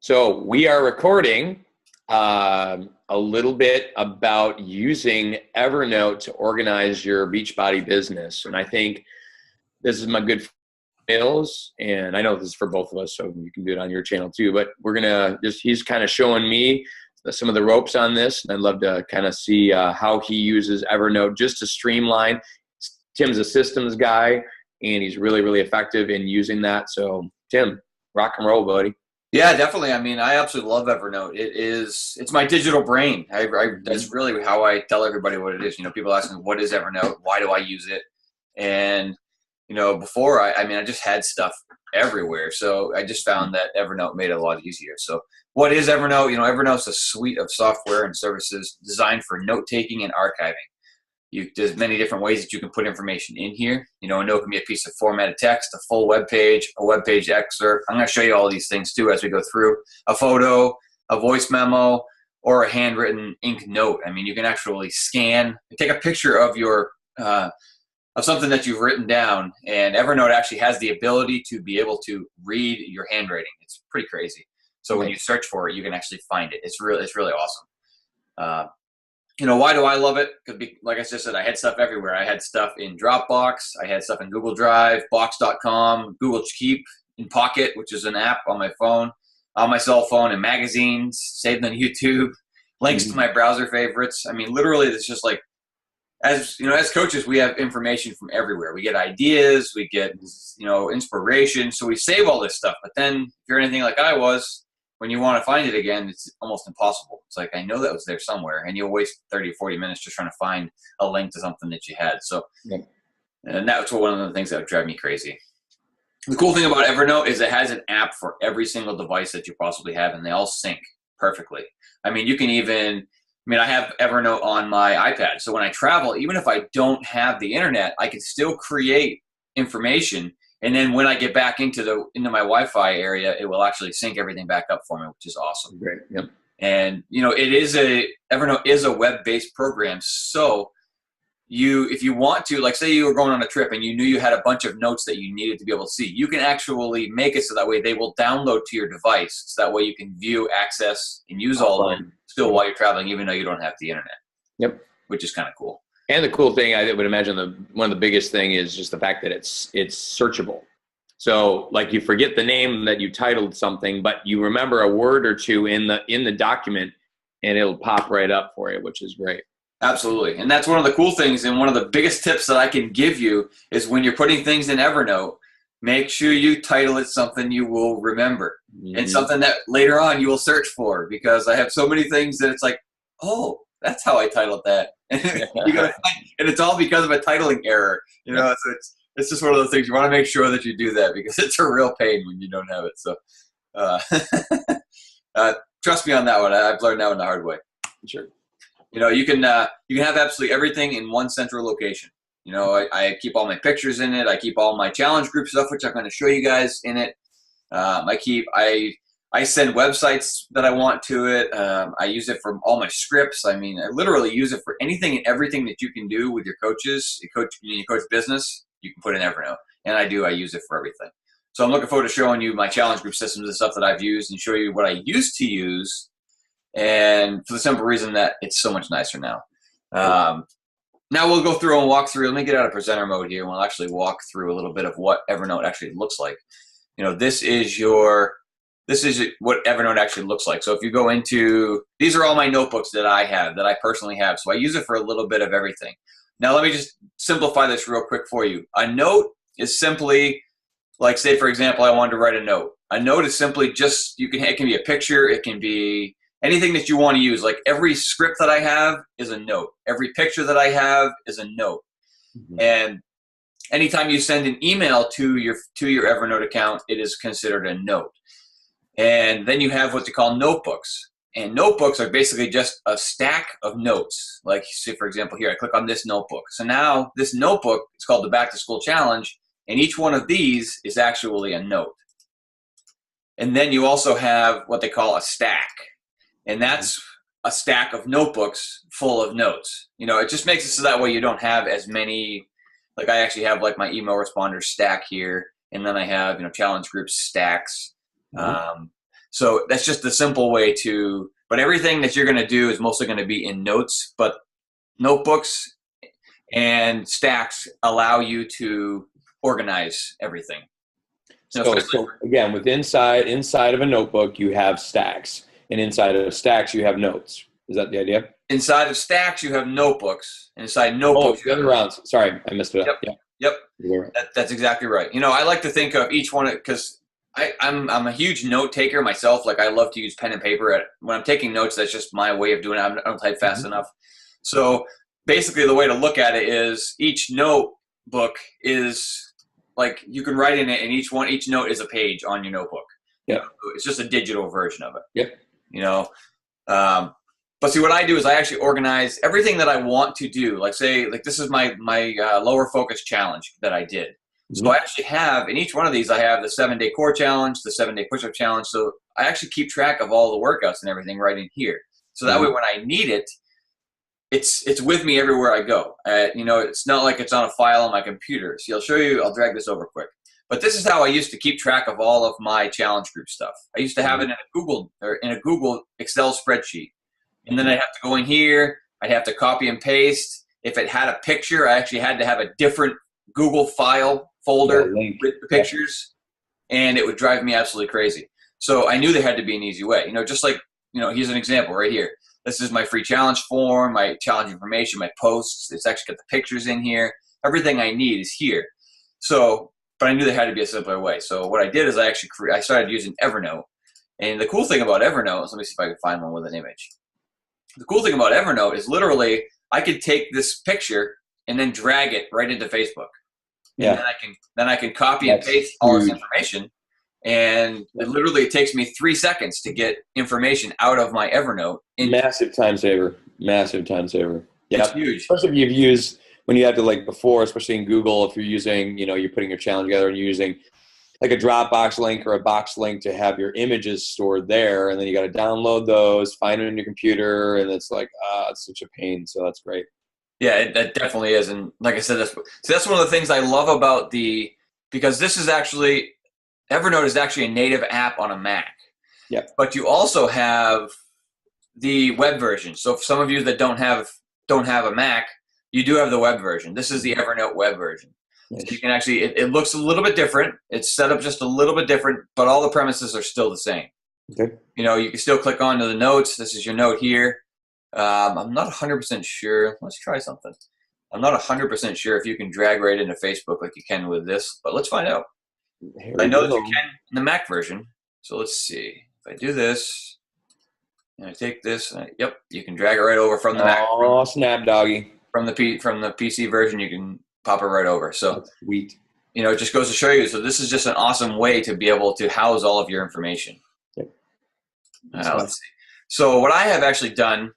So we are recording a little bit about using Evernote to organize your Beachbody business. And I think this is my good skills, and I know this is for both of us, so you can do it on your channel too, but we're going to he's kind of showing me some of the ropes on this. And I'd love to kind of see how he uses Evernote just to streamline. Tim's a systems guy, and he's really, really effective in using that. So Tim, rock and roll, buddy. Yeah, definitely. I mean, I absolutely love Evernote. It's my digital brain. That's really how I tell everybody what it is. You know, people ask me, what is Evernote? Why do I use it? And, you know, before I just had stuff everywhere. So I just found that Evernote made it a lot easier. So what is Evernote? You know, Evernote's a suite of software and services designed for note-taking and archiving. There's many different ways that you can put information in here. You know, a note can be a piece of formatted text, a full web page, a web page excerpt. I'm going to show you all these things too as we go through. A photo, a voice memo, or a handwritten ink note. I mean, you can actually scan, take a picture of your of something that you've written down, and Evernote actually has the ability to be able to read your handwriting. It's pretty crazy. So when you search for it, you can actually find it. It's really awesome. You know, why do I love it? Because, like I just said, I had stuff everywhere. I had stuff in Dropbox. I had stuff in Google Drive, Box.com, Google Keep, in Pocket, which is an app on my phone, on my cell phone, and magazines, saved on YouTube, links to my browser favorites. I mean, literally, it's just like, as you know, as coaches, we have information from everywhere. We get ideas, we get, you know, inspiration. So we save all this stuff. But then, if you're anything like I was, when you want to find it again, it's almost impossible. It's like, I know that was there somewhere, and you'll waste 30 or 40 minutes just trying to find a link to something that you had. So, and that's one of the things that would drive me crazy. The cool thing about Evernote is it has an app for every single device that you possibly have, and they all sync perfectly. I mean, you can even, I have Evernote on my iPad. So when I travel, even if I don't have the internet, I can still create information. And then when I get back into my Wi-Fi area, it will actually sync everything back up for me, which is awesome. Great. Yep. And you know, Evernote is a web-based program. So if you want to, like, say you were going on a trip and you knew you had a bunch of notes that you needed to be able to see, you can actually make it so that way they will download to your device. So that way you can view, access, and use all of them still while you're traveling, even though you don't have the internet. Yep. Which is kind of cool. And the cool thing, I would imagine one of the biggest thing is just the fact that it's searchable. So like you forget the name that you titled something, but you remember a word or two in the document, and it'll pop right up for you, which is great. Absolutely. And that's one of the cool things, and one of the biggest tips that I can give you is when you're putting things in Evernote, make sure you title it something you will remember and something that later on you will search for, because I have so many things that it's like, oh, that's how I titled that. You gotta find, and it's all because of a titling error. You know, it's just one of those things. You want to make sure that you do that, because it's a real pain when you don't have it. So trust me on that one. I've learned that one the hard way. Sure. You know, you can have absolutely everything in one central location. You know, I keep all my pictures in it. I keep all my challenge group stuff, which I'm going to show you guys in it. I send websites that I want to it. I use it for all my scripts. I mean, I literally use it for anything and everything that you can do with your coaches. You coach business, you can put in Evernote. And I use it for everything. So I'm looking forward to showing you my challenge group systems and stuff that I've used, and show you what I used to use, and for the simple reason that it's so much nicer now. Now we'll go through and walk through. Let me get out of presenter mode here, and we'll actually walk through a little bit of what Evernote actually looks like. You know, this is what Evernote actually looks like. So if you go into, these are all my notebooks that I personally have. So I use it for a little bit of everything. Now let me just simplify this real quick for you. A note is simply, like, say for example, I wanted to write a note. A note is simply just, it can be a picture, it can be anything that you want to use. Like every script that I have is a note. Every picture that I have is a note. And anytime you send an email to your Evernote account, it is considered a note. And then you have what they call notebooks. And notebooks are basically just a stack of notes. Like, say, for example, here, I click on this notebook. So now this notebook is called the Back to School Challenge, and each one of these is actually a note. And then you also have what they call a stack. And that's a stack of notebooks full of notes. You know, it just makes it so that way you don't have as many, like I actually have like my email responder stack here, and then I have, you know, challenge group stacks. So that's just the simple way to, but everything that you're going to do is mostly going to be in notes, but notebooks and stacks allow you to organize everything. So again, with inside of a notebook, you have stacks, and inside of stacks, you have notes. Is that the idea? Inside of stacks, you have notebooks. Inside notebooks, the other rounds. Sorry, I messed it up. Yep. That's exactly right. I like to think of each one because I'm a huge note taker myself. Like I love to use pen and paper. When I'm taking notes, that's just my way of doing it. I don't type fast enough. So basically, the way to look at it is each notebook is like you can write in it, and each note is a page on your notebook. Yeah, it's just a digital version of it. Yep. But see, what I do is I actually organize everything that I want to do. Like say, like this is my lower focus challenge that I did. So I actually have, in each one of these, I have the 7-day core challenge, the 7-day push-up challenge. So I actually keep track of all the workouts and everything right in here. So that way when I need it, it's with me everywhere I go. It's not like it's on a file on my computer. See, I'll drag this over quick. But this is how I used to keep track of all of my challenge group stuff. I used to have it in a Google Excel spreadsheet. And then I'd have to go in here. I'd have to copy and paste. If it had a picture, I actually had to have a different Google file folder with the pictures. And it would drive me absolutely crazy. So I knew there had to be an easy way. Just like, here's an example right here. This is my free challenge form, my challenge information, my posts. It's actually got the pictures in here. Everything I need is here. So, but I knew there had to be a simpler way. So what I did is I started using Evernote. And the cool thing about Evernote is, let me see if I can find one with an image. The cool thing about Evernote is literally I could take this picture and then drag it right into Facebook. Yeah. And then I can copy and paste all this information. And it takes me 3 seconds to get information out of my Evernote. Massive time saver. Yeah. It's huge. Especially if you've used, when you had to before, especially in Google, if you're using, you're putting your challenge together and you're using like a Dropbox link or a box link to have your images stored there. And then you got to download those, find it on your computer. And it's like, it's such a pain. So that's great. Yeah, it definitely is. And like I said, that's one of the things I love about because this is actually, Evernote is actually a native app on a Mac. Yeah. But you also have the web version. So for some of you that don't have a Mac, you do have the web version. This is the Evernote web version. Nice. So you can actually, it looks a little bit different. It's set up just a little bit different, but all the premises are still the same. Okay. You can still click onto the notes. This is your note here. I'm not 100% sure. Let's try something. I'm not 100% sure if you can drag right into Facebook like you can with this, but let's find out. I know that you can in the Mac version. So let's see. If I do this, and I take this, yep, you can drag it right over from the Mac. Oh, snap doggy. From the PC version, you can pop it right over. So that's sweet. It just goes to show you. So this is just an awesome way to be able to house all of your information. Yep. Let's see. So what I have actually done,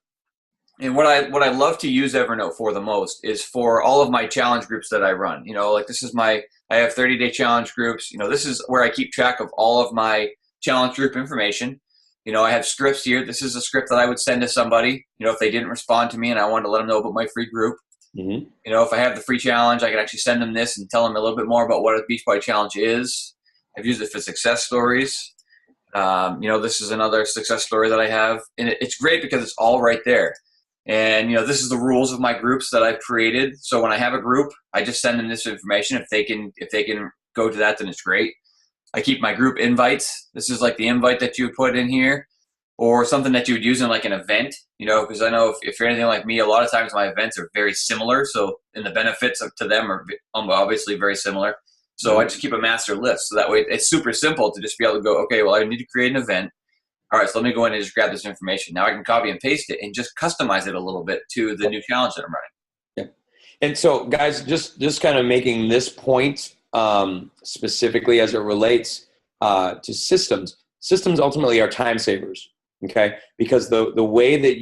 and what I love to use Evernote for the most is for all of my challenge groups that I run. Like this is I have 30-day challenge groups. This is where I keep track of all of my challenge group information. I have scripts here. This is a script that I would send to somebody, if they didn't respond to me and I wanted to let them know about my free group. Mm-hmm. If I have the free challenge, I can actually send them this and tell them a little bit more about what a Beachbody challenge is. I've used it for success stories. This is another success story that I have. And it's great because it's all right there. And, this is the rules of my groups that I've created. So when I have a group, I just send them this information. If they can go to that, then it's great. I keep my group invites. This is like the invite that you would put in here, or something that you would use in like an event, because I know if you're anything like me, a lot of times my events are very similar. So, and the benefits to them are obviously very similar. So I just keep a master list. So that way it's super simple to just be able to go, okay, well, I need to create an event. All right, so let me go in and just grab this information. Now I can copy and paste it and just customize it a little bit to the new challenge that I'm running. Yeah. And so guys, just kind of making this point, specifically as it relates to systems. Systems ultimately are time savers, okay? Because the way that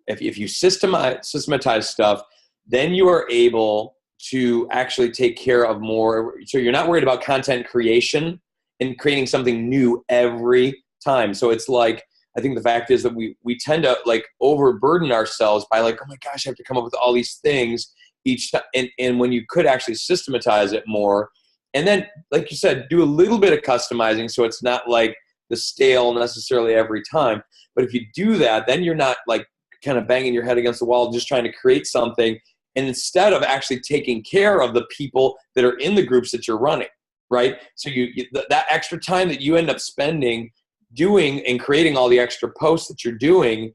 if you systematize stuff, then you are able to actually take care of more. So you're not worried about content creation and creating something new every time. So it's like, I think the fact is that we tend to overburden ourselves by oh my gosh, I have to come up with all these things each time. And when you could actually systematize it more, and then, like you said, do a little bit of customizing so it's not like the stale necessarily every time. But if you do that, then you're not like kind of banging your head against the wall, just trying to create something. And instead of actually taking care of the people that are in the groups that you're running, right? So that extra time that you end up spending doing and creating all the extra posts that you're doing,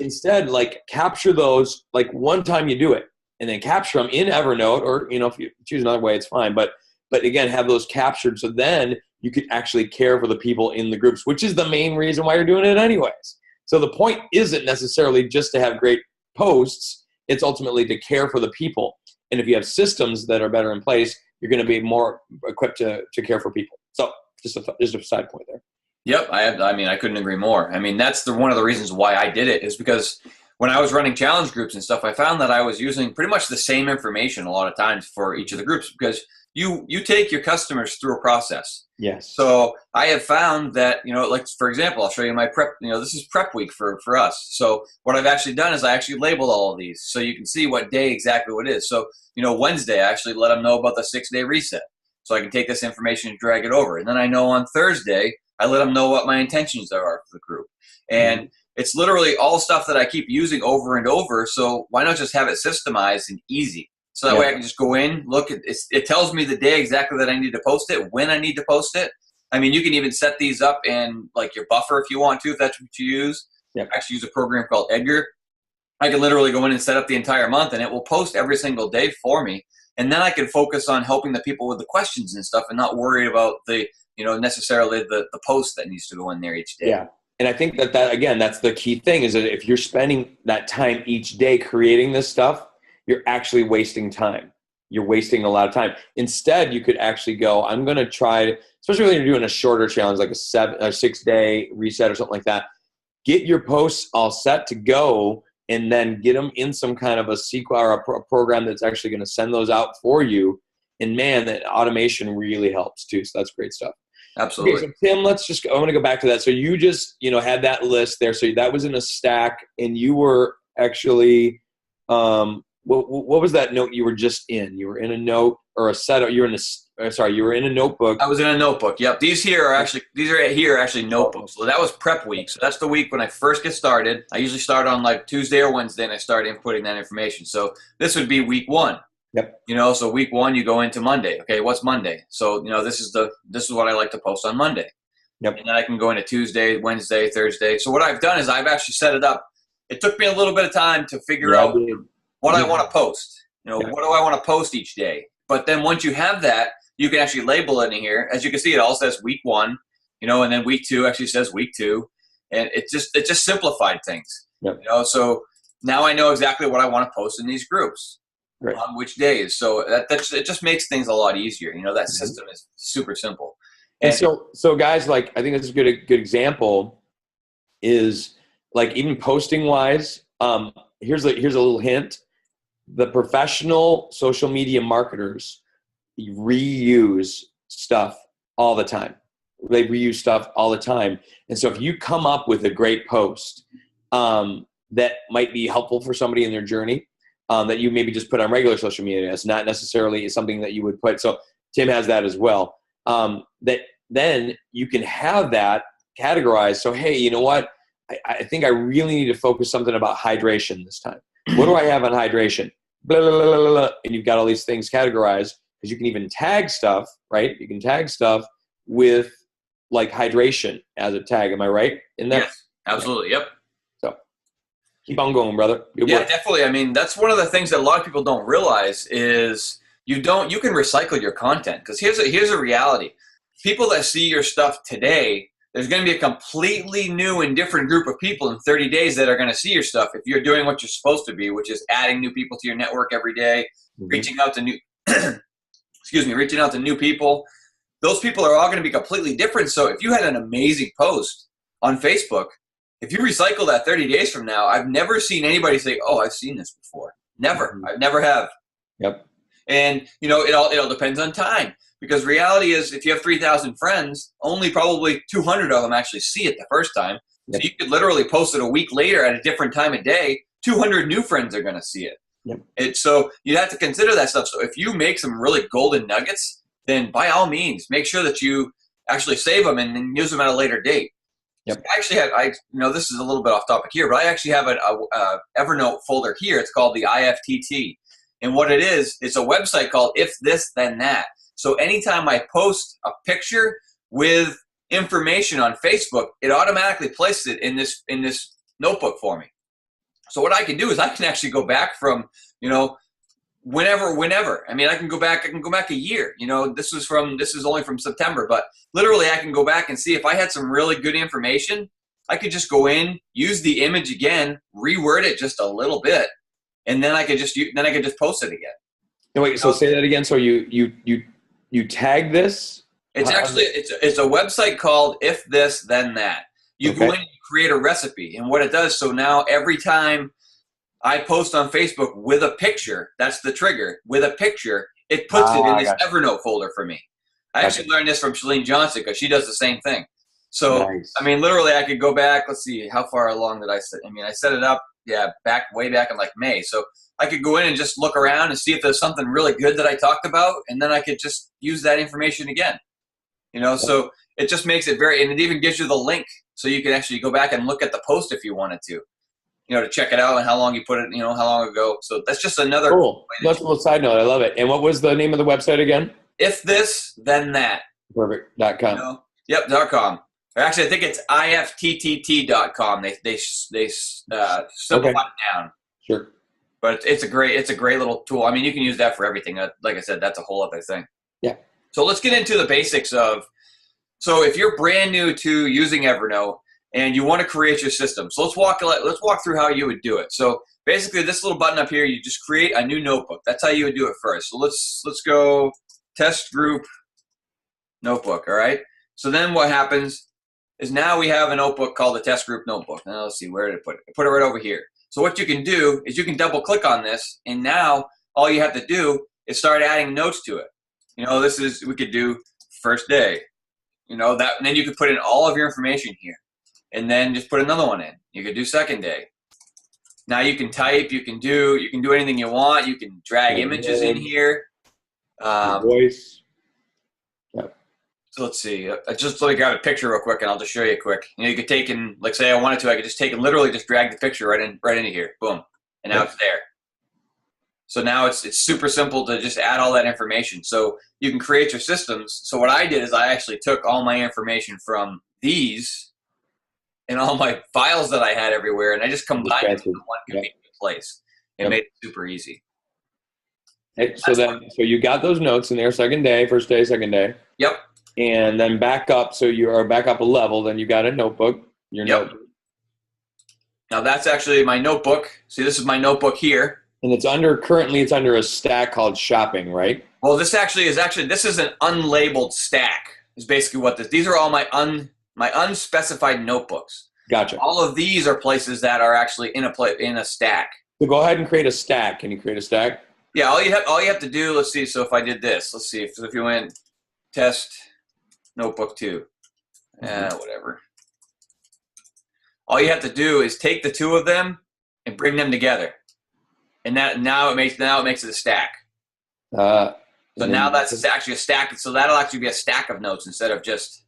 instead, like capture those, like one time you do it and then capture them in Evernote, or, you know, if you choose another way, it's fine. But again, have those captured. So then you could actually care for the people in the groups, which is the main reason why you're doing it anyways. So the point isn't necessarily just to have great posts. It's ultimately to care for the people. And if you have systems that are better in place, you're going to be more equipped to care for people. So just a side point there. Yep. I mean, I couldn't agree more. I mean, that's one of the reasons why I did it, is because when I was running challenge groups and stuff, I found that I was using pretty much the same information a lot of times for each of the groups, because you take your customers through a process. Yes. So I have found that, you know, like, for example, I'll show you my prep, you know, this is prep week for us. So what I've actually done is I actually labeled all of these so you can see what day exactly what it is. So, you know, Wednesday, I actually let them know about the 6-day reset. So I can take this information and drag it over. And then I know on Thursday, I let them know what my intentions are for the group. And it's literally all stuff that I keep using over and over. So why not just have it systemized and easy? So that way I can just go in, look at it. It tells me the day exactly that I need to post it, when I need to post it. I mean, you can even set these up in like your buffer if you want to, if that's what you use. Yep. I actually use a program called Edgar. I can literally go in and set up the entire month, and it will post every single day for me. And then I can focus on helping the people with the questions and stuff, and not worried about the, you know, necessarily the post that needs to go in there each day. Yeah. And I think that again, that's the key thing, is that if you're spending that time each day creating this stuff, you're actually wasting time. You're wasting a lot of time. Instead, you could actually go, I'm going to try, especially when you're doing a shorter challenge, like a 6-day reset or something like that, get your posts all set to go, and then get them in some kind of a sequence or a program that's actually going to send those out for you. And man, that automation really helps too. So that's great stuff. Absolutely. Okay, so Tim, I want to go back to that. So you just, you know, had that list there. So that was in a stack, and you were actually, what was that note you were just in? You were in a note or a set. You were in you were in a notebook. I was in a notebook. Yep. These are actually notebooks. So that was prep week. So that's the week when I first get started. I usually start on like Tuesday or Wednesday, and I start inputting that information. So this would be week 1. Yep. You know, so week 1 you go into Monday. Okay, what's Monday? So, you know, this is what I like to post on Monday. Yep. And then I can go into Tuesday, Wednesday, Thursday. So what I've done is I've actually set it up. It took me a little bit of time to figure out what I want to post. You know, what do I want to post each day? But then once you have that, you can actually label it in here. As you can see, it all says week 1, you know, and then week 2 actually says week 2. And it just simplified things. Yep. You know, so now I know exactly what I want to post in these groups. Right. On which days. So it just makes things a lot easier. You know, that system is super simple. And so guys, like, I think this is a good example is like, even posting wise, here's a little hint. The professional social media marketers reuse stuff all the time. They reuse stuff all the time. And so if you come up with a great post that might be helpful for somebody in their journey, that you maybe just put on regular social media, it's not necessarily something that you would put. So Tim has that as well. That then you can have that categorized. So, hey, you know what? I think I really need to focus something about hydration this time. What do I have on hydration? Blah, blah, blah, blah, blah. And you've got all these things categorized, because you can even tag stuff, right? You can tag stuff with like hydration as a tag. Am I right in that? Yes, absolutely. Yep. So keep on going, brother. Good Yeah, work. definitely. I mean, that's one of the things that a lot of people don't realize is you can recycle your content, because here's a reality. People that see your stuff today, there's going to be a completely new and different group of people in 30 days that are going to see your stuff if you're doing what you're supposed to be, which is adding new people to your network every day, reaching out to new reaching out to new people. Those people are all going to be completely different. So if you had an amazing post on Facebook, if you recycle that 30 days from now, I've never seen anybody say, "Oh, I've seen this before." Never. I never have. Yep. And you know, it all depends on time. Because reality is, if you have 3,000 friends, only probably 200 of them actually see it the first time. Yep. So you could literally post it a week later at a different time of day. 200 new friends are going to see it. Yep. So you have to consider that stuff. So if you make some really golden nuggets, then by all means, make sure that you actually save them and then use them at a later date. Yep. So I actually have, this is a little bit off topic here, but I actually have a Evernote folder here. It's called the IFTT. And what it is, it's a website called If This Then That. So anytime I post a picture with information on Facebook, it automatically places it in this notebook for me. So what I can do is I can actually go back from, whenever. I mean, I can go back a year. This is only from September, but literally I can go back and see if I had some really good information. I could just go in, use the image again, reword it just a little bit, and then I could just post it again. No, wait, so say that again. So you tag this? It's actually it's a website called If This Then That. You go in and you create a recipe, and what it does, so now every time I post on Facebook with a picture, that's the trigger, with a picture, it puts it in this Evernote folder for me. I actually learned this from Shalene Johnson because she does the same thing. So, nice. I mean, literally I could go back, let's see, how far along did I set? I mean, I set it up, way back in like May. So I could go in and just look around and see if there's something really good that I talked about, and then I could just use that information again. So it just makes it and it even gives you the link so you can actually go back and look at the post if you wanted to. To check it out and how long you put it, how long ago. So that's just another cool. That's a little side note. I love it. And what was the name of the website again? If This Then That. Perfect. .com. Yep. .com. Or actually, I think it's IFTTT.com. They simplify it down. Sure. But it's a great little tool. I mean, you can use that for everything. Like I said, that's a whole other thing. Yeah. So let's get into the basics of. So if you're brand new to using Evernote and you want to create your system, so let's walk through how you would do it. So basically, this little button up here, you just create a new notebook. That's how you would do it first. So let's go test group notebook. All right. So then what happens is now we have a notebook called the test group notebook. Now let's see, where did I put it? I put it right over here. So what you can do is you can double click on this, and now all you have to do is start adding notes to it. We could do first day, and then you could put in all of your information here, and then just put another one in. You could do second day. Now you can type, you can do anything you want. You can drag images in here. Voice. Yep. So let's see. I just got a picture real quick, and I'll just show you quick. You could take in, like, say I wanted to, I could just take and literally just drag the picture right into here. Boom, and now it's there. So now it's super simple to just add all that information. So you can create your systems. So what I did is I actually took all my information from these and all my files that I had everywhere, and I just combined it into one convenient place. It made it super easy. So you got those notes in there, second day, first day, second day. Yep. And then back up, so you are back up a level, then you got a notebook, notebook. Now that's actually my notebook. See, this is my notebook here. And currently it's under a stack called shopping, right? Well, this is an unlabeled stack. Is basically what these are all my unspecified notebooks. Gotcha. All of these are places that are actually in a stack. So go ahead and create a stack. Can you create a stack? Yeah, all you have to do, let's see, so if I did this, let's see, if you went test notebook 2, whatever. All you have to do is take the two of them and bring them together. And now it makes it a stack. So now that's actually a stack. So that'll actually be a stack of notes instead of just.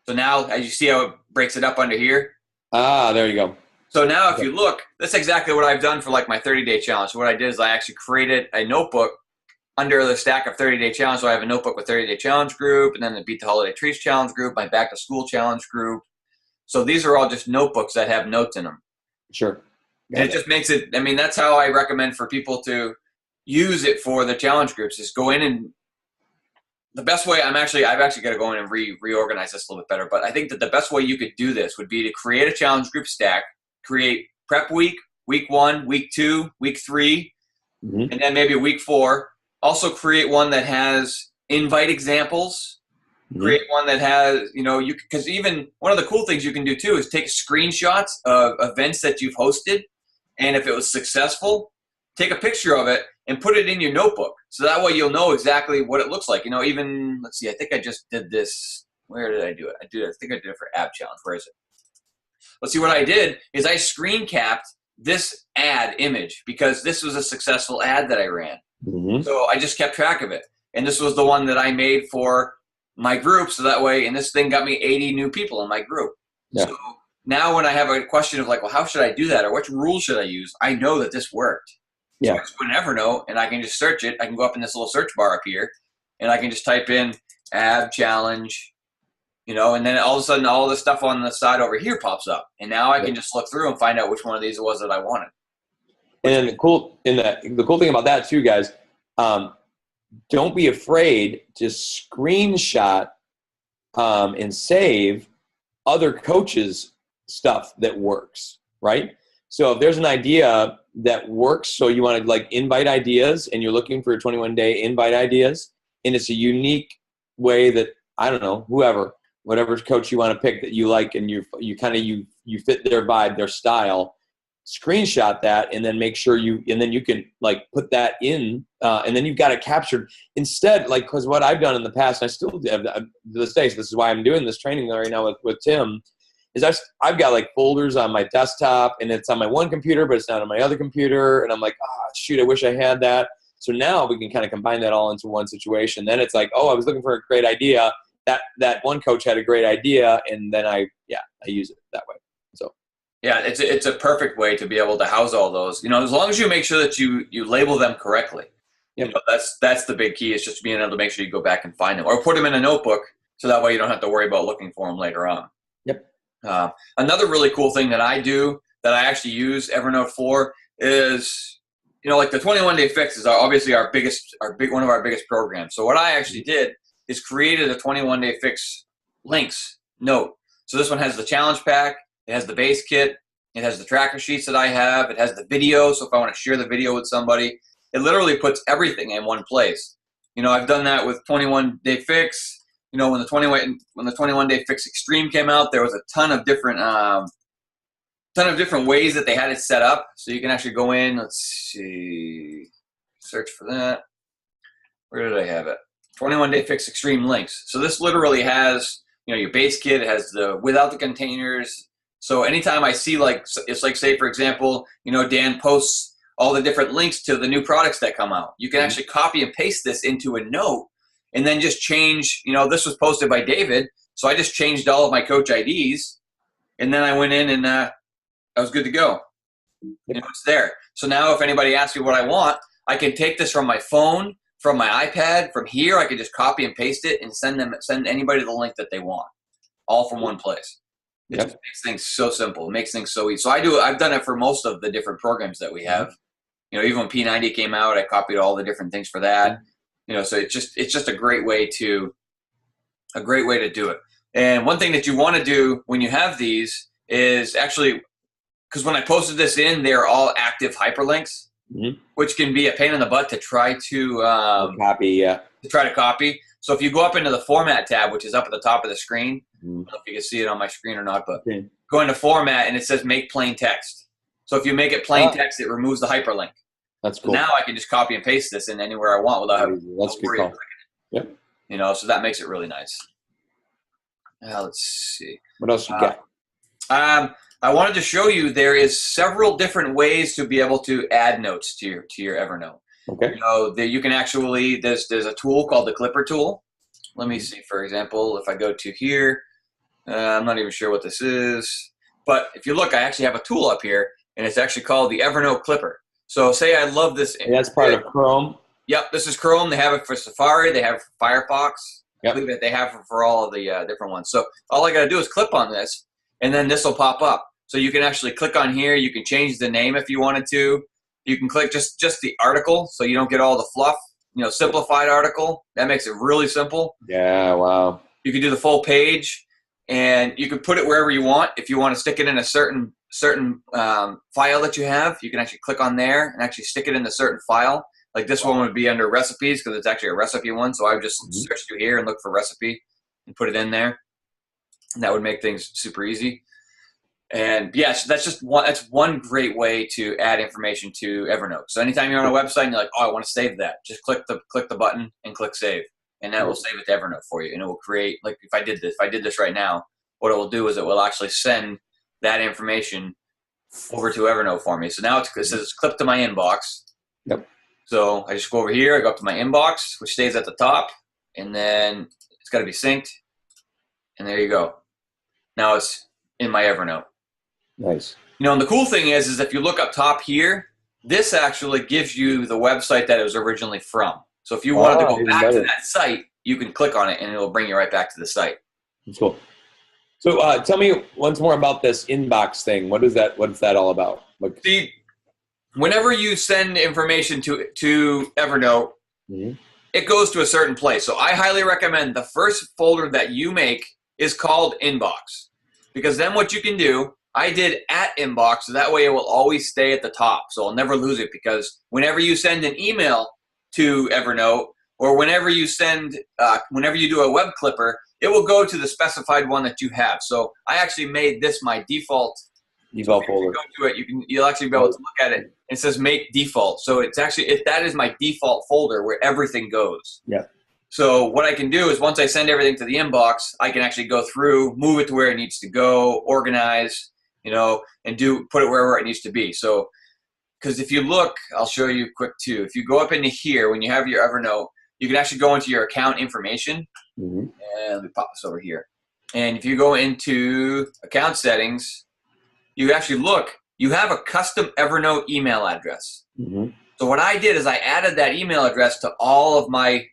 So now, as you see how it breaks it up under here. There you go. So now if you look, that's exactly what I've done for like my 30-day challenge. So what I did is I actually created a notebook under the stack of 30-day challenge. So I have a notebook with 30-day challenge group, and then the Beat the Holiday Trees challenge group, my back to school challenge group. So these are all just notebooks that have notes in them. Sure. And it just makes it, I mean, that's how I recommend for people to use it for the challenge groups, is go in and the best way, I've actually got to go in and reorganize this a little bit better, but I think that the best way you could do this would be to create a challenge group stack, create prep week, week 1, week 2, week 3, and then maybe week 4. Also create one that has invite examples, create one that has, because even one of the cool things you can do too is take screenshots of events that you've hosted. And if it was successful, take a picture of it and put it in your notebook. So that way you'll know exactly what it looks like. Even, let's see, I think I just did this. Where did I do it? I think I did it for Ab Challenge. Where is it? Let's see, what I did is I screen capped this ad image because this was a successful ad that I ran. So I just kept track of it. And this was the one that I made for my group, so that way, and this thing got me 80 new people in my group. Yeah. So now when I have a question of like, well, how should I do that, or which rules should I use? I know that this worked. So Yeah. I just put an Evernote, and I can just search it. I can go up in this little search bar up here, and I can just type in ab challenge, and then all of a sudden all the stuff on the side over here pops up, and now I can just look through and find out which one of these it was that I wanted. And the cool thing about that too, guys, don't be afraid to screenshot and save other coaches' stuff that works, right? So if there's an idea that works, so you want to like invite ideas, and you're looking for 21-day invite ideas, and it's a unique way that, I don't know, whatever coach you want to pick that you like, and you fit their vibe, their style, screenshot that, and then make sure you can like put that in, and then you've got it captured instead. Like, because what I've done in the past, and I still do to this day, so this is why I'm doing this training right now with Tim, is I've got like folders on my desktop, and it's on my one computer, but it's not on my other computer, and I'm like, shoot, I wish I had that. So now we can kind of combine that all into one situation. Then it's like, I was looking for a great idea. That one coach had a great idea, and then I use it that way. So yeah, it's a perfect way to be able to house all those. As long as you make sure that you label them correctly. Yep. That's the big key, is just being able to make sure you go back and find them, or put them in a notebook, so that way you don't have to worry about looking for them later on. Yep. Another really cool thing that I do that I actually use Evernote for is, like the 21-day fix is obviously one of our biggest programs. So what I actually did is created a 21-day fix links note. So this one has the challenge pack, it has the base kit, it has the tracker sheets that I have, it has the video. So if I want to share the video with somebody, it literally puts everything in one place. I've done that with 21-day fix. When the 21-day fix extreme came out, there was a ton of different ways that they had it set up. So you can actually go in. Let's see, search for that. Where did I have it? 21-day fix extreme links. So this literally has your base kit. It has the without the containers. So anytime I see it's like, say for example, Dan posts all the different links to the new products that come out. You can actually copy and paste this into a note. And then just change, this was posted by David, so I just changed all of my coach IDs, and then I went in and I was good to go. It's there. So now if anybody asks me what I want, I can take this from my phone, from my iPad, from here. I can just copy and paste it and send anybody the link that they want, all from one place. It just makes things so simple. It makes things so easy. So I've done it for most of the different programs that we have. Even when P90 came out, I copied all the different things for that. So it's just a great way to do it. And one thing that you want to do when you have these is actually, because when I posted this in, they're all active hyperlinks, which can be a pain in the butt to try to copy. So if you go up into the format tab, which is up at the top of the screen, I don't know if you can see it on my screen or not, but go into format and it says make plain text. So if you make it plain text, it removes the hyperlink. That's cool. So now I can just copy and paste this in anywhere I want without having to worry about it. Yep. So that makes it really nice. Let's see. What else you got? I wanted to show you there is several different ways to be able to add notes to your Evernote. Okay. You can actually, there's a tool called the Clipper tool. Let me see, for example, if I go to here, I'm not even sure what this is, but if you look, I actually have a tool up here, and it's actually called the Evernote Clipper. So say I love this. And that's part of Chrome. Yep, this is Chrome. They have it for Safari. They have Firefox. Yep. I believe that they have it for all of the different ones. So all I got to do is click on this, and then this will pop up. So you can actually click on here. You can change the name if you wanted to. You can click just the article, so you don't get all the fluff. Simplified article. That makes it really simple. Yeah, wow. You can do the full page, and you can put it wherever you want. If you want to stick it in a certain file that you have, you can actually click on there and actually stick it in a certain file. Like this one would be under recipes because it's actually a recipe one. So I would just search through here and look for recipe and put it in there. And that would make things super easy. And yes, that's one great way to add information to Evernote. So anytime you're on a website and you're like, I want to save that, just click the button and click save. And that will save it to Evernote for you. And it will create, like if I did this right now, what it will do is it will actually send that information over to Evernote for me. So now it says clip to my inbox. Yep. So I just go over here, I go up to my inbox, which stays at the top, and then It's got to be synced. And there you go. Now it's in my Evernote. Nice. You know, and the cool thing is if you look up top here, this actually gives you the website that it was originally from. So if you wanted to go back to that site, you can click on it and it'll bring you right back to the site. That's cool. So tell me once more about this inbox thing. What is that all about? Like, see, whenever you send information to Evernote, it goes to a certain place. So I highly recommend the first folder that you make is called Inbox. Because then what you can do, I did @inbox, so that way it will always stay at the top. So I'll never lose it, because whenever you send an email to Evernote, or whenever you do a web clipper, it will go to the specified one that you have. So I actually made this my default folder. If you go to it, you'll actually be able to look at it. It says make default. So it's actually, that is my default folder where everything goes. Yeah. So what I can do is once I send everything to the inbox, I can actually go through, move it to where it needs to go, organize, and put it wherever it needs to be. So, because if you look, I'll show you quick too. If you go up into here, when you have your Evernote, you can actually go into your account information. And let me pop this over here. And if you go into account settings, you actually look, you have a custom Evernote email address. So what I did is I added that email address to all of my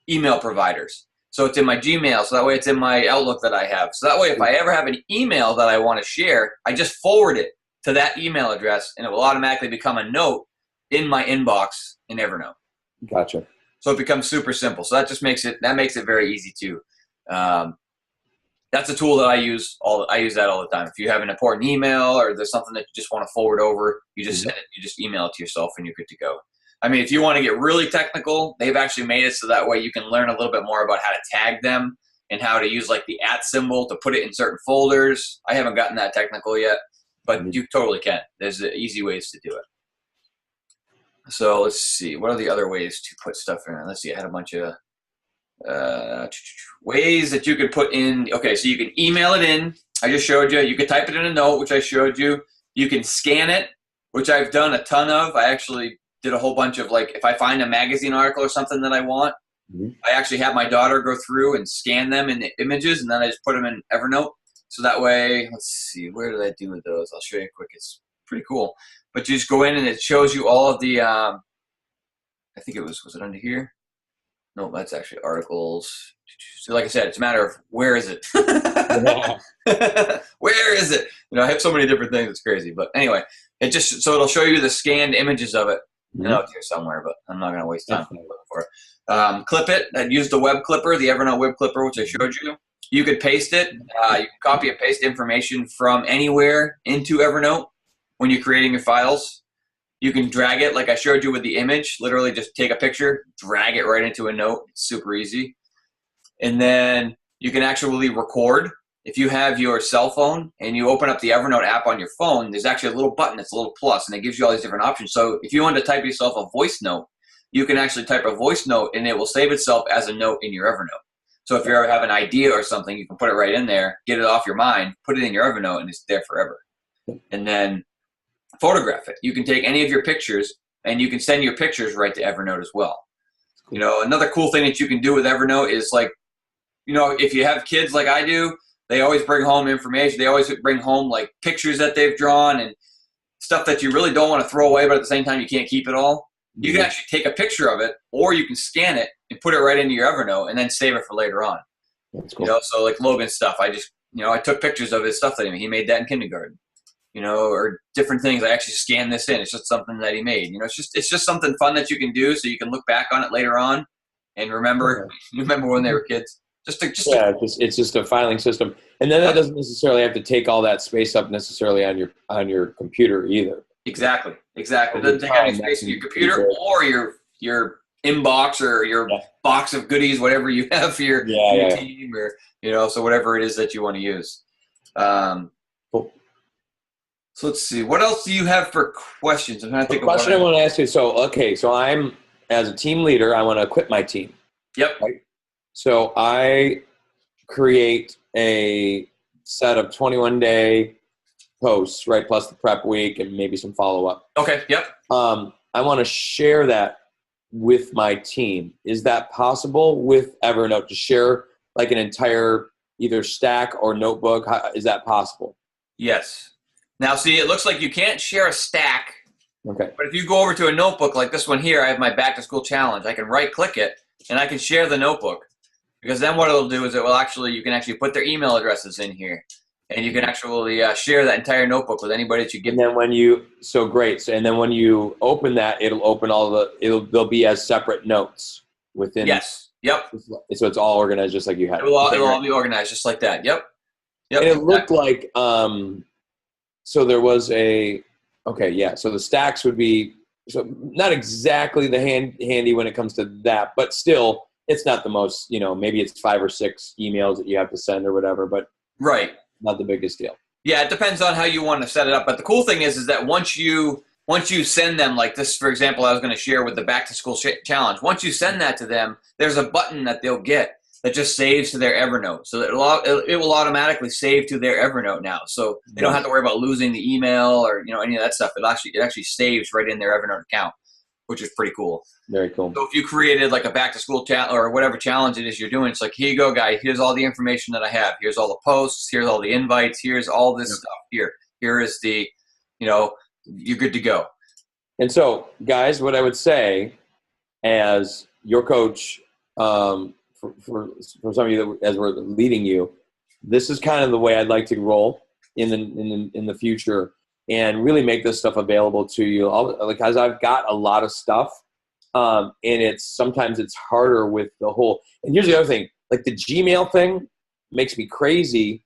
email providers. So it's in my Gmail, so that way it's in my Outlook that I have. So that way if I ever have an email that I want to share, I just forward it to that email address and it will automatically become a note in my inbox in Evernote. Gotcha. So it becomes super simple. So that makes it very easy too. That's a tool that I use that all the time. If you have an important email or there's something that you just want to forward over, you just send it, you just email it to yourself and you're good to go. I mean, if you want to get really technical, they've actually made it so that way you can learn a little bit more about how to tag them and how to use like the @ symbol to put it in certain folders. I haven't gotten that technical yet, but you totally can. There's easy ways to do it. So let's see. What are the other ways to put stuff in? Let's see. I had a bunch of ways that you could put in. Okay, so you can email it in. I just showed you. You could type it in a note, which I showed you. You can scan it, which I've done a ton of. I actually did a whole bunch of, like, if I find a magazine article or something that I want, I actually have my daughter go through and scan them in the images, and then I just put them in Evernote. So that way, let's see, where did I do with those? I'll show you quick. It's pretty cool. But you just go in and it shows you all of the, I think it was it under here? No, that's actually articles. So like I said, it's a matter of where is it? Where is it? I have so many different things. It's crazy. But anyway, so it'll show you the scanned images of it. I know it's here somewhere, but I'm not going to waste time looking for it. Clip it. I used the web clipper, the Evernote web clipper, which I showed you. You could paste it. You can copy and paste information from anywhere into Evernote when you're creating your files. You can drag it like I showed you with the image. Literally just take a picture, drag it right into a note. It's super easy. And then you can actually record. If you have your cell phone and you open up the Evernote app on your phone, there's actually a little button. It's a little plus, and it gives you all these different options. So if you want to type yourself a voice note, you can actually type a voice note, and it will save itself as a note in your Evernote. So if you ever have an idea or something, you can put it right in there, get it off your mind, put it in your Evernote, and it's there forever. And then photograph it. You can take any of your pictures, and you can send your pictures right to Evernote as well. Another cool thing that you can do with Evernote is, like, if you have kids like I do, they always bring home information. They always bring home, like, pictures that they've drawn and stuff that you really don't want to throw away, but at the same time, you can't keep it all. You can actually take a picture of it, or you can scan it and put it right into your Evernote and then save it for later on. That's cool. So like Logan's stuff, I just, I took pictures of his stuff that he made that in kindergarten, or different things. I actually scanned this in. It's just something that he made. It's just something fun that you can do so you can look back on it later on and remember when they were kids. It's just a filing system, and then that doesn't necessarily have to take all that space up necessarily on your computer either. Exactly. It doesn't take any space in your computer or your inbox or your box of goodies, whatever you have for your team, or so whatever it is that you want to use. Cool. So let's see. What else do you have for questions? I'm trying to think of question I want to ask you. So I'm, as a team leader, I want to equip my team. Yep. Right? So I create a set of 21-day posts, right, plus the prep week and maybe some follow-up. Okay, yep. I want to share that with my team. Is that possible with Evernote to share like an entire either stack or notebook? Is that possible? Yes. Now, see, it looks like you can't share a stack. Okay. But if you go over to a notebook like this one here, I have my back to school challenge. I can right click it and I can share the notebook, because then what it'll do is you can actually put their email addresses in here, and you can actually share that entire notebook with anybody that you give. And then when you and then when you open that, it'll open they'll be as separate notes within. Yes. Yep. So it's all organized just like you had. It'll all be organized just like that. Yep. Yep. And it looked like so there was so the stacks would be not exactly the handy when it comes to that, but still it's not the most, maybe it's 5 or 6 emails that you have to send or whatever, but right. Not the biggest deal. Yeah, it depends on how you want to set it up. But the cool thing is that once you send them, like this, for example, I was going to share with the back to school challenge. Once you send that to them, there's a button that they'll get that just saves to their Evernote. So it will automatically save to their Evernote now. So they don't have to worry about losing the email or any of that stuff. It actually saves right in their Evernote account, which is pretty cool. Very cool. So if you created like a back to school challenge or whatever challenge it is you're doing, it's like, here you go, guys. Here's all the information that I have. Here's all the posts. Here's all the invites. Here's all this stuff here. Here is the, you're good to go. And so, guys, what I would say as your coach, for some of you that, as we're leading you, this is kind of the way I'd like to roll in the future and really make this stuff available to you. Because I've got a lot of stuff, and sometimes it's harder with the whole. And here's the other thing: like the Gmail thing makes me crazy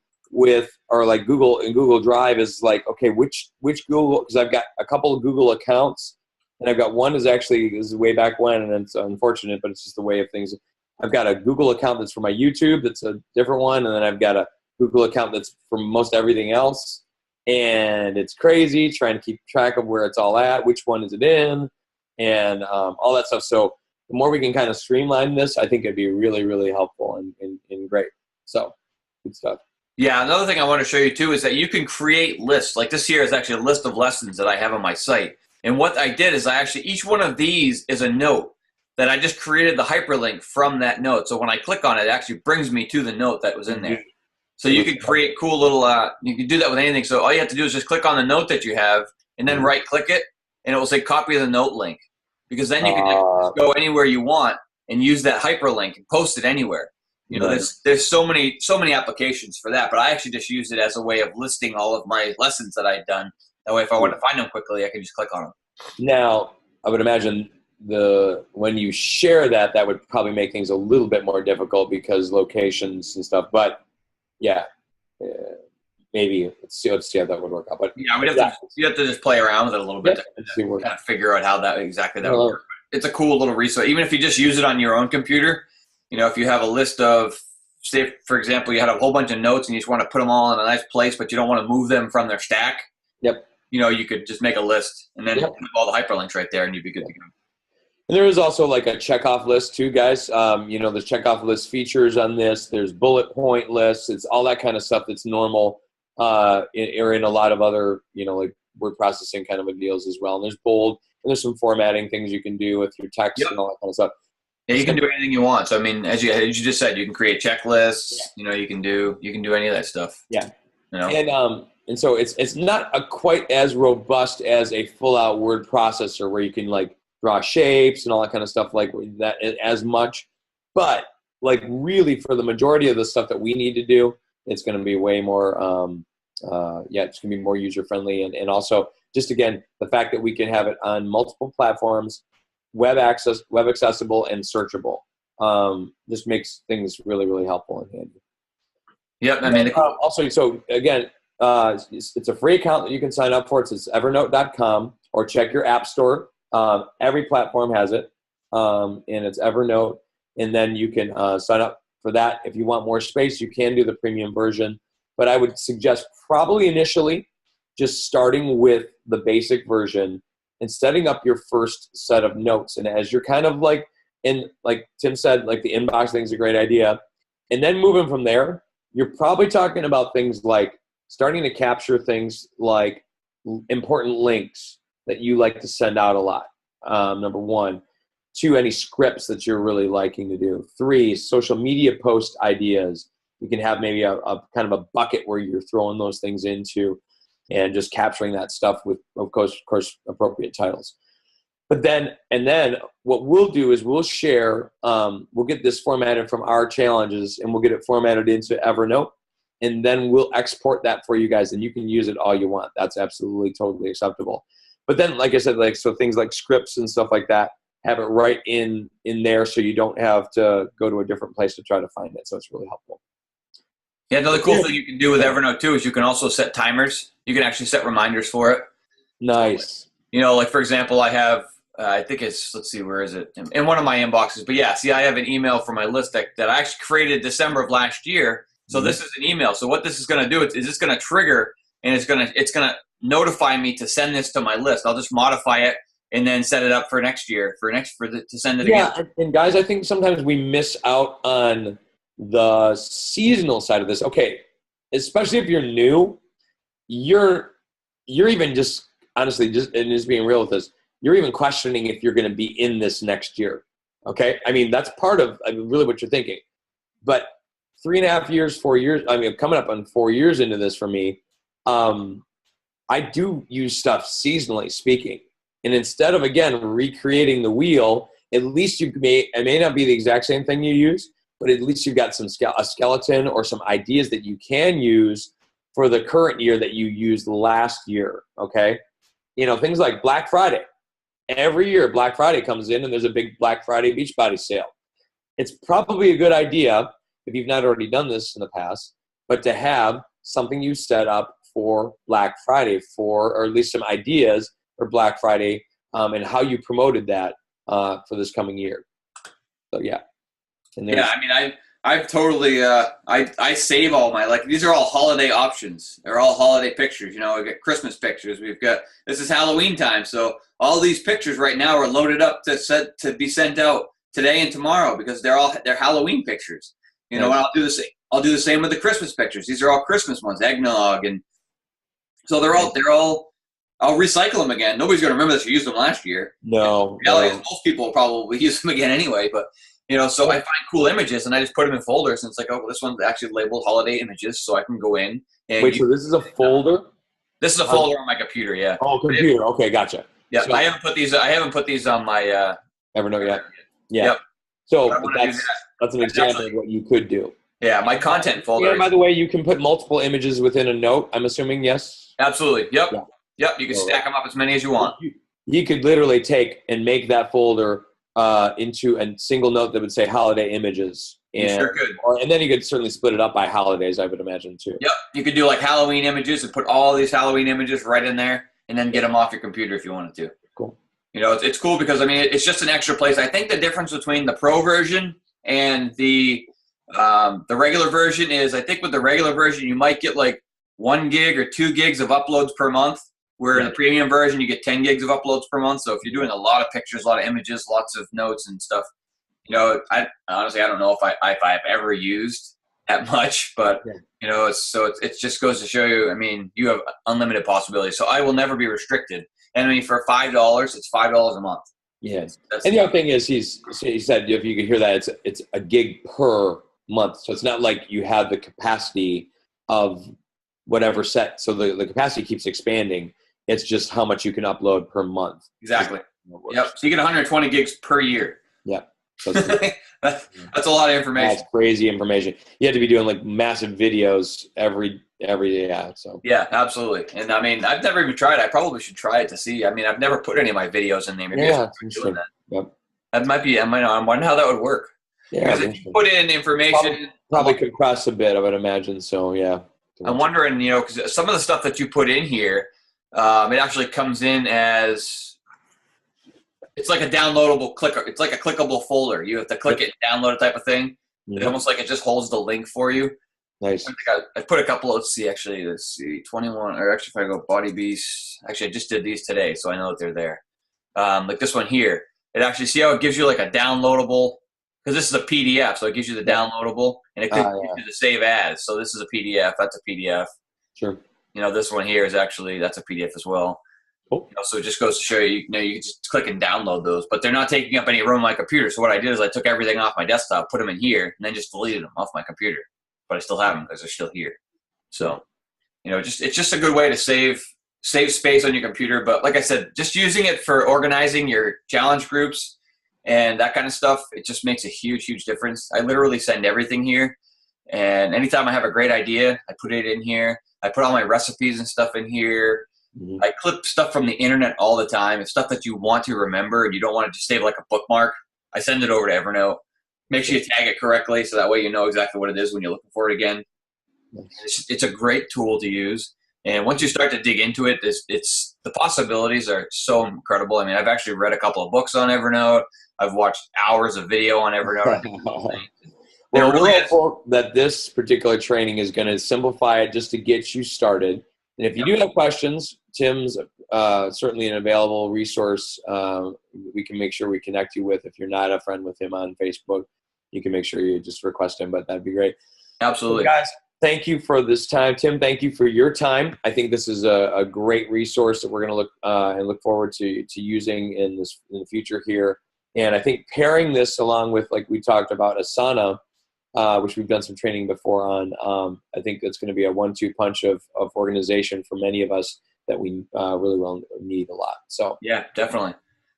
or like Google and Google Drive is like, okay, which Google? Because I've got a couple of Google accounts, and I've got one is way back when, and it's unfortunate, but it's just the way of things. I've got a Google account that's for my YouTube, that's a different one, and then I've got a Google account that's for most everything else. And it's crazy trying to keep track of where it's all at, which one is it in, and all that stuff. So the more we can kind of streamline this, I think it'd be really, really helpful and great. So good stuff. Yeah, another thing I want to show you too is that you can create lists. Like this here is actually a list of lessons that I have on my site. And what I did is each one of these is a note that I just created the hyperlink from that note. So when I click on it, it actually brings me to the note that was in there. So you can create cool little, you can do that with anything. So all you have to do is just click on the note that you have and then right click it, and it will say copy the note link, because then you can just go anywhere you want and use that hyperlink and post it anywhere. There's so many applications for that, but I actually just use it as a way of listing all of my lessons that I've done. That way, if I want to find them quickly, I can just click on them. Now, I would imagine when you share that would probably make things a little bit more difficult because locations and stuff. But yeah, maybe let's see how that would work out. But yeah, you have to just play around with it a little bit to kind of figure out how that would work. It's a cool little resource. Even if you just use it on your own computer, if you have a list of, say, for example, you had a whole bunch of notes and you just want to put them all in a nice place, but you don't want to move them from their stack. Yep. You could just make a list and then have all the hyperlinks right there, and you'd be good to go. And there is also like a checkoff list too, guys. There's checkoff list features on this. There's bullet point lists. It's all that kind of stuff that's normal in a lot of other, like word processing kind of deals as well. And there's bold, and there's some formatting things you can do with your text and all that kind of stuff. Yeah, you can do anything you want. So I mean, as you just said, you can create checklists. Yeah. You can do any of that stuff. Yeah. And so it's not quite as robust as a full out word processor where you can like draw shapes and all that kind of stuff like that as much. But like really for the majority of the stuff that we need to do, it's going to be way more, it's going to be more user friendly. And also just again, the fact that we can have it on multiple platforms, web accessible and searchable, just makes things really, really helpful and handy. Yep. I mean, also, so again, it's a free account that you can sign up for. It's evernote.com, or check your app store. Every platform has it, and it's Evernote. And then you can sign up for that. If you want more space, you can do the premium version. But I would suggest probably initially just starting with the basic version and setting up your first set of notes. And as you're kind of like Tim said, like the inbox thing is a great idea. And then moving from there, you're probably talking about things like starting to capture things like important links that you like to send out a lot, number one. 2, any scripts that you're really liking to do. 3, social media post ideas. You can have maybe a kind of a bucket where you're throwing those things into and just capturing that stuff with, of course, appropriate titles. But then what we'll do is we'll share, we'll get this formatted from our challenges, and we'll get it formatted into Evernote, and then we'll export that for you guys, and you can use it all you want. That's absolutely totally acceptable. But then, like I said, so things like scripts and stuff like that, have it right in there, so you don't have to go to a different place to try to find it. So it's really helpful. Yeah, another cool thing you can do with Evernote too is you can also set timers. You can actually set reminders for it. Nice. Like for example, I have, I think it's, let's see, where is it? In one of my inboxes. But yeah, see, I have an email for my list that I actually created December of last year. So this is an email. So what this is going to do is it's going to trigger, and it's going to notify me to send this to my list. I'll just modify it and then set it up for next year to send it again. Yeah, and guys, I think sometimes we miss out on the seasonal side of this. Okay, especially if you're new, you're even just honestly just being real with this. You're even questioning if you're going to be in this next year. Okay, I mean that's part of really what you're thinking. But 3.5 years, 4 years. I mean, coming up on 4 years into this for me. I do use stuff seasonally speaking. And instead of, again, recreating the wheel, at least it may not be the exact same thing you use, but at least you've got a skeleton or some ideas that you can use for the current year that you used last year, okay? Things like Black Friday. Every year Black Friday comes in and there's a big Black Friday Beachbody sale. It's probably a good idea, if you've not already done this in the past, but to have something you set up for Black Friday or at least some ideas for Black Friday and how you promoted that for this coming year. So yeah. Yeah, I mean, I've totally I save all my, like, these are all holiday options. They're all holiday pictures. We've got Christmas pictures. This is Halloween time, so all these pictures right now are loaded up to be sent out today and tomorrow because they're Halloween pictures. And I'll do the same with the Christmas pictures. These are all Christmas ones, eggnog, and so they're all. I'll recycle them again. Nobody's going to remember that you used them last year. No. The reality is most people will probably use them again anyway. But so I find cool images and I just put them in folders. And it's like, oh, well, this one's actually labeled holiday images, so I can go in. And wait, so this is a folder? This is a folder on my computer. Yeah. Oh, computer. Okay, gotcha. Yeah, so I haven't put these on my Evernote yet. Yeah. Yep. So that's an example of what you could do. Yeah, my content folder. Yeah, by the way, you can put multiple images within a note, I'm assuming, yes? Absolutely. Yep. Yeah. Yep. You can stack them up as many as you want. You could literally take and make that folder into a single note that would say holiday images. And, you sure could. And then you could certainly split it up by holidays, I would imagine, too. Yep. You could do like Halloween images and put all these Halloween images right in there and then get them off your computer if you wanted to. Cool. It's cool because, I mean, it's just an extra place. I think the difference between the Pro version and the regular version is, I think with the regular version, you might get like 1 gig or 2 gigs of uploads per month, where in the premium version, you get 10 gigs of uploads per month. So if you're doing a lot of pictures, a lot of images, lots of notes and stuff, I honestly, I don't know if I've ever used that much, but it just goes to show you, I mean, you have unlimited possibilities. So I will never be restricted. And I mean, for $5, it's $5 a month. Yeah. And the other thing is, he said, if you could hear that, it's a gig per month. So it's not like you have the capacity of whatever set. So the capacity keeps expanding. It's just how much you can upload per month. Exactly. Yep. So you get 120 gigs per year. Yeah. So that's a lot of information. That's crazy information. You have to be doing like massive videos every day. Yeah. So. Yeah, absolutely. And I mean, I've never even tried it. I probably should try it to see. I mean, I've never put any of my videos in there. Maybe I should doing that. Yep. That might be. I'm wondering how that would work. Yeah. Because if you put in information, probably could cross a bit, I would imagine. So yeah. I'm wondering, because some of the stuff that you put in here, it actually comes in as. It's like a downloadable clicker. It's like a clickable folder. You have to click it and download it type of thing. Yeah. It's almost like it just holds the link for you. Nice. I put a couple. Let's see, 21. Or actually, if I go Body Beast. Actually, I just did these today, so I know that they're there. Like this one here. It actually, see how it gives you like a downloadable, because this is a PDF, so it gives you the downloadable, and it gives you the save as. So this is a PDF. That's a PDF. Sure. This one here is actually, that's a PDF as well. Cool. So it just goes to show you, you can just click and download those, but they're not taking up any room on my computer. So what I did is I took everything off my desktop, put them in here, and then just deleted them off my computer. But I still have them because they're still here. So, it's just a good way to save space on your computer. But like I said, just using it for organizing your challenge groups and that kind of stuff, it just makes a huge, huge difference. I literally send everything here. And anytime I have a great idea, I put it in here. I put all my recipes and stuff in here. Mm-hmm. I clip stuff from the internet all the time. It's stuff that you want to remember and you don't want to just save like a bookmark. I send it over to Evernote. Make sure you tag it correctly so that way you know exactly what it is when you're looking for it again. It's a great tool to use. And once you start to dig into it, it's the possibilities are so incredible. I mean, I've actually read a couple of books on Evernote. I've watched hours of video on Evernote. Well, we're hopeful that this particular training is going to simplify it just to get you started. And if you do have questions, Tim's certainly an available resource we can make sure we connect you with. If you're not a friend with him on Facebook, you can make sure you just request him, but that'd be great. Absolutely. So guys, thank you for this time. Tim, thank you for your time. I think this is a great resource that we're going to look forward to using in the future here. And I think pairing this along with, like we talked about, Asana, which we've done some training before on, I think that's going to be a 1-2 punch of organization for many of us that we really will need a lot. So yeah, definitely.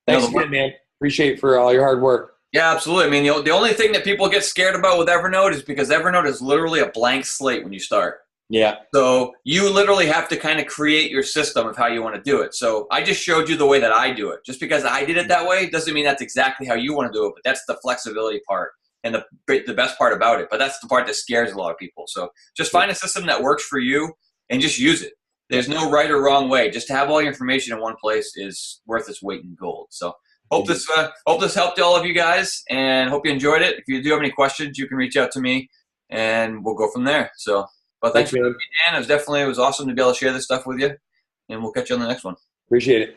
Thanks again, man. Appreciate for all your hard work. Yeah, absolutely. I mean, the only thing that people get scared about with Evernote is because Evernote is literally a blank slate when you start. Yeah. So you literally have to kind of create your system of how you want to do it. So I just showed you the way that I do it. Just because I did it that way doesn't mean that's exactly how you want to do it, but that's the flexibility part and the best part about it. But that's the part that scares a lot of people. So just find a system that works for you and just use it. There's no right or wrong way. Just to have all your information in one place is worth its weight in gold. So hope this helped all of you guys, and hope you enjoyed it. If you do have any questions, you can reach out to me, and we'll go from there. So, but thanks for having me, Dan. It was awesome to be able to share this stuff with you, and we'll catch you on the next one. Appreciate it.